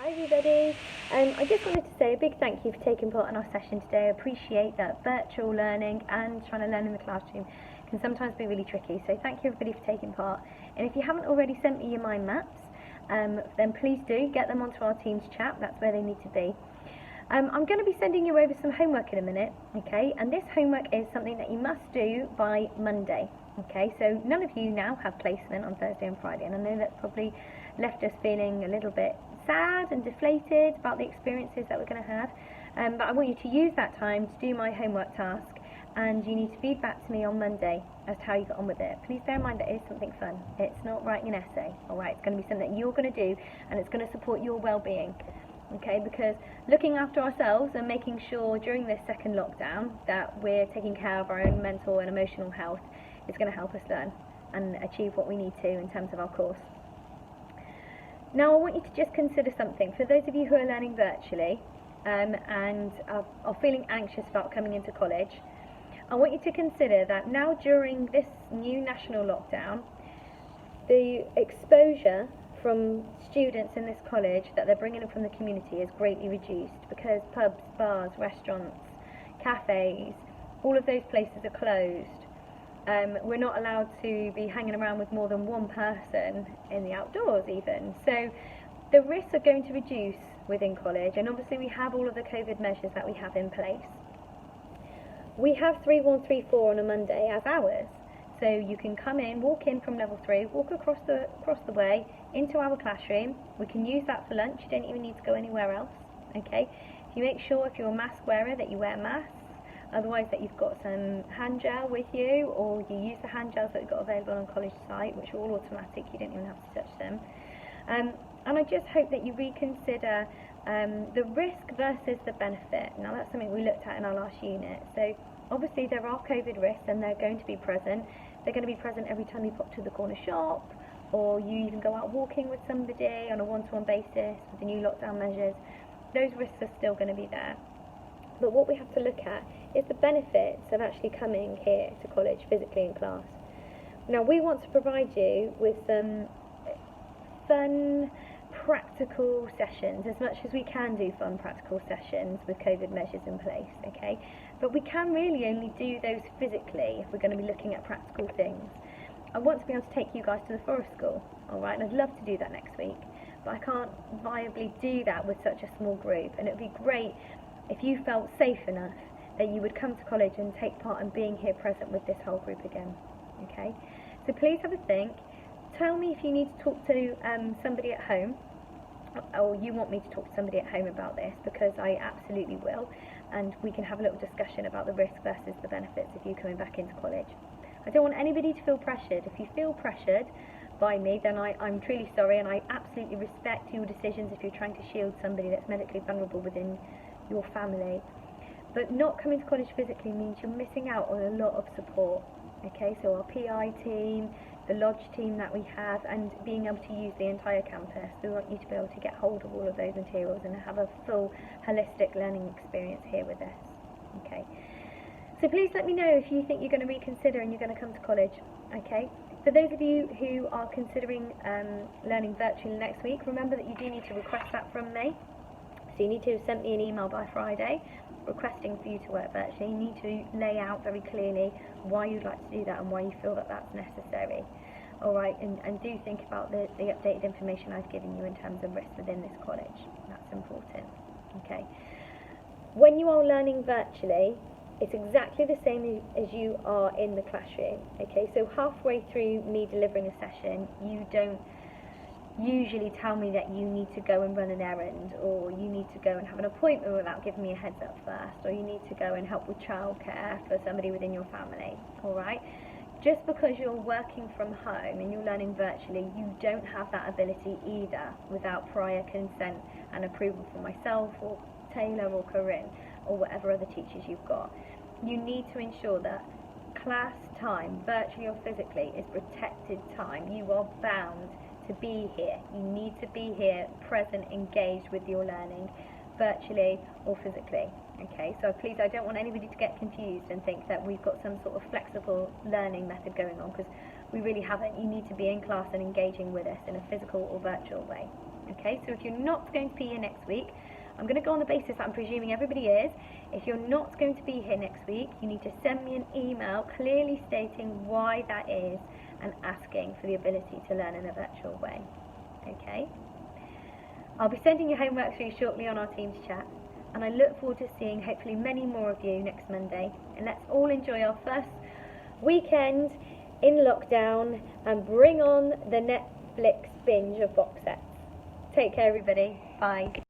Hi everybody. I just wanted to say a big thank you for taking part in our session today. I appreciate that virtual learning and trying to learn in the classroom can sometimes be really tricky. So thank you everybody for taking part. And if you haven't already sent me your mind maps, then please do get them onto our Teams chat. That's where they need to be. I'm going to be sending you over some homework in a minute, okay? And this homework is something that you must do by Monday, okay? So none of you now have placement on Thursday and Friday, and I know that's probably left us feeling a little bit sad and deflated about the experiences that we're going to have. But I want you to use that time to do my homework task, and you need to feed back to me on Monday as to how you got on with it. Please bear in mind that it is something fun. It's not writing an essay, alright? It's going to be something that you're going to do, and it's going to support your well-being. Okay, because looking after ourselves and making sure during this second lockdown that we're taking care of our own mental and emotional health is going to help us learn and achieve what we need to in terms of our course. Now I want you to just consider something. For those of you who are learning virtually and are feeling anxious about coming into college, I want you to consider that now during this new national lockdown, the exposure from students in this college that they're bringing in from the community is greatly reduced because pubs, bars, restaurants, cafes, all of those places are closed. We're not allowed to be hanging around with more than one person in the outdoors even. So the risks are going to reduce within college, and obviously we have all of the COVID measures that we have in place. We have 3134 on a Monday as hours. So you can come in, walk in from level 3, walk across the way into our classroom. We can use that for lunch. You don't even need to go anywhere else. Okay. If you make sure, if you're a mask wearer, that you wear masks. Otherwise, that you've got some hand gel with you, or you use the hand gels that we've got available on college site, which are all automatic. You don't even have to touch them. And I just hope that you reconsider the risk versus the benefit. Now that's something we looked at in our last unit. So obviously there are COVID risks, and they're going to be present. They're going to be present every time you pop to the corner shop, or you even go out walking with somebody on a one-to-one basis with the new lockdown measures. Those risks are still going to be there. But what we have to look at is the benefits of actually coming here to college physically in class. Now we want to provide you with some fun, practical sessions, as much as we can do fun, practical sessions with COVID measures in place, okay? But we can really only do those physically if we're going to be looking at practical things. I want to be able to take you guys to the forest school, alright, and I'd love to do that next week, but I can't viably do that with such a small group, and it would be great if you felt safe enough that you would come to college and take part in being here present with this whole group again, okay? So please have a think. Tell me if you need to talk to somebody at home, or you want me to talk to somebody at home about this, because I absolutely will, and we can have a little discussion about the risk versus the benefits of you coming back into college. I don't want anybody to feel pressured. If you feel pressured by me, then I'm truly sorry, and I absolutely respect your decisions if you're trying to shield somebody that's medically vulnerable within your family. But not coming to college physically means you're missing out on a lot of support, okay? So our PI team, the lodge team that we have, and being able to use the entire campus. We want you to be able to get hold of all of those materials and have a full holistic learning experience here with us, okay? So please let me know if you think you're going to reconsider and you're going to come to college, okay? For those of you who are considering learning virtually next week, remember that you do need to request that from me. So you need to send me an email by Friday requesting for you to work virtually. You need to lay out very clearly why you'd like to do that and why you feel that that's necessary. Alright, and do think about the updated information I've given you in terms of risks within this college. That's important. Okay. When you are learning virtually, it's exactly the same as you are in the classroom. Okay, so halfway through me delivering a session, you don't usually tell me that you need to go and run an errand, or you need to go and have an appointment without giving me a heads up first, or you need to go and help with childcare for somebody within your family, alright? Just because you're working from home and you're learning virtually, you don't have that ability either without prior consent and approval from myself or Taylor or Corinne or whatever other teachers you've got. You need to ensure that class time, virtually or physically, is protected time. You are bound to be here. You need to be here, present, engaged with your learning, virtually or physically. Okay, so please, I don't want anybody to get confused and think that we've got some sort of flexible learning method going on, because we really haven't. You need to be in class and engaging with us in a physical or virtual way. Okay, so if you're not going to be here next week, I'm going to go on the basis that I'm presuming everybody is. If you're not going to be here next week, you need to send me an email clearly stating why that is and asking for the ability to learn in a virtual way. Okay? I'll be sending your homework through shortly on our Teams chat, and I look forward to seeing hopefully many more of you next Monday. And let's all enjoy our first weekend in lockdown and bring on the Netflix binge of box sets. Take care, everybody. Bye.